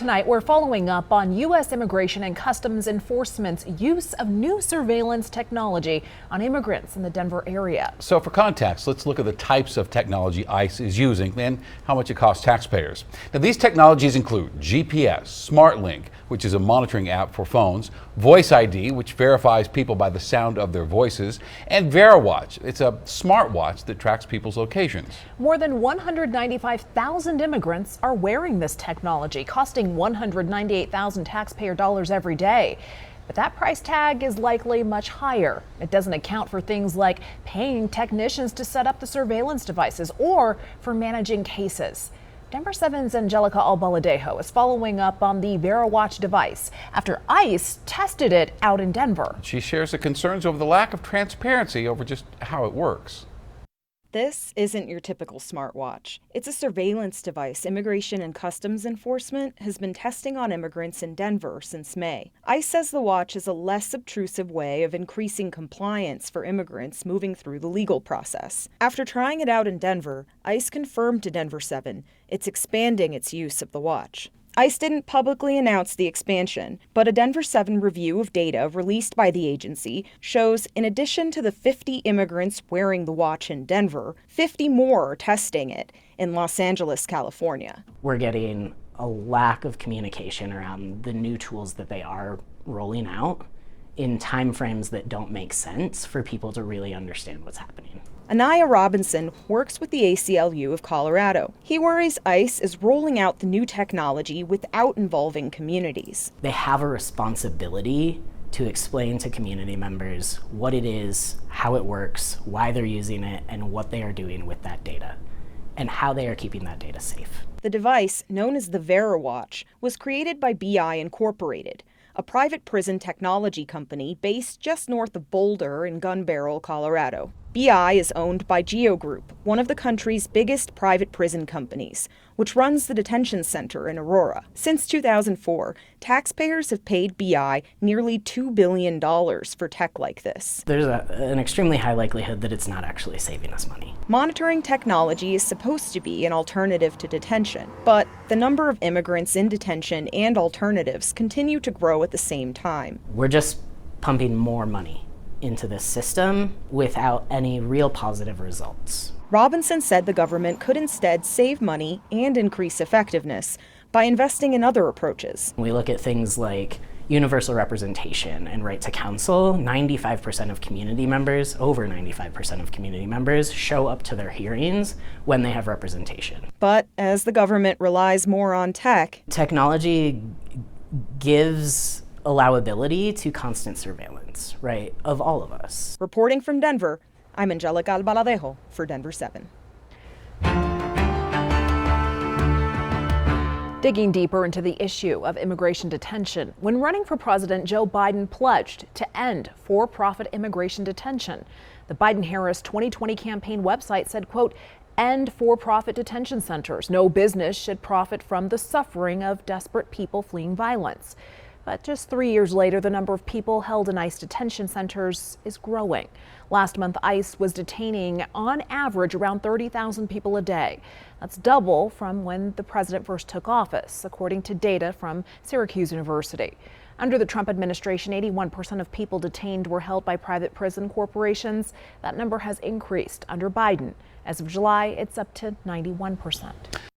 Tonight, we're following up on U.S. Immigration and Customs Enforcement's use of new surveillance technology on immigrants in the Denver area. So for context, let's look at the types of technology ICE is using and how much it costs taxpayers. Now, these technologies include GPS, SmartLink, which is a monitoring app for phones, Voice ID, which verifies people by the sound of their voices, and VeriWatch. It's a smartwatch that tracks people's locations. More than 195,000 immigrants are wearing this technology, costing $198,000 taxpayer dollars every day. But that price tag is likely much higher. It doesn't account for things like paying technicians to set up the surveillance devices or for managing cases. Denver 7's Angelica Albaladejo is following up on the VeriWatch device after ICE tested it out in Denver. She shares the concerns over the lack of transparency over just how it works. This isn't your typical smartwatch. It's a surveillance device Immigration and Customs Enforcement has been testing on immigrants in Denver since May. ICE says the watch is a less obtrusive way of increasing compliance for immigrants moving through the legal process. After trying it out in Denver, ICE confirmed to Denver 7 it's expanding its use of the watch. ICE didn't publicly announce the expansion, but a Denver 7 review of data released by the agency shows in addition to the 50 immigrants wearing the watch in Denver, 50 more are testing it in Los Angeles, California. We're getting a lack of communication around the new tools that they are rolling out in timeframes that don't make sense for people to really understand what's happening. Anaya Robinson works with the ACLU of Colorado. He worries ICE is rolling out the new technology without involving communities. They have a responsibility to explain to community members what it is, how it works, why they're using it, and what they are doing with that data, and how they are keeping that data safe. The device, known as the VeriWatch, was created by BI Incorporated, a private prison technology company based just north of Boulder in Gun Barrel, Colorado. BI is owned by Geo Group, one of the country's biggest private prison companies, which runs the detention center in Aurora. Since 2004, taxpayers have paid BI nearly $2 billion for tech like this. There's an extremely high likelihood that it's not actually saving us money. Monitoring technology is supposed to be an alternative to detention, but the number of immigrants in detention and alternatives continue to grow at the same time. We're just pumping more money into this system without any real positive results. Robinson said the government could instead save money and increase effectiveness by investing in other approaches. We look at things like universal representation and right to counsel. 95% of community members, over 95% of community members, show up to their hearings when they have representation. But as the government relies more on tech, technology gives allowability to constant surveillance, right, of all of us. Reporting from Denver, I'm Angelica Albaladejo for Denver 7. Digging deeper into the issue of immigration detention, when running for president, Joe Biden pledged to end for-profit immigration detention. The Biden-Harris 2020 campaign website said, quote, "End for-profit detention centers. No business should profit from the suffering of desperate people fleeing violence." But just 3 years later, the number of people held in ICE detention centers is growing. Last month, ICE was detaining, on average, around 30,000 people a day. That's double from when the president first took office, according to data from Syracuse University. Under the Trump administration, 81% of people detained were held by private prison corporations. That number has increased under Biden. As of July, it's up to 91%.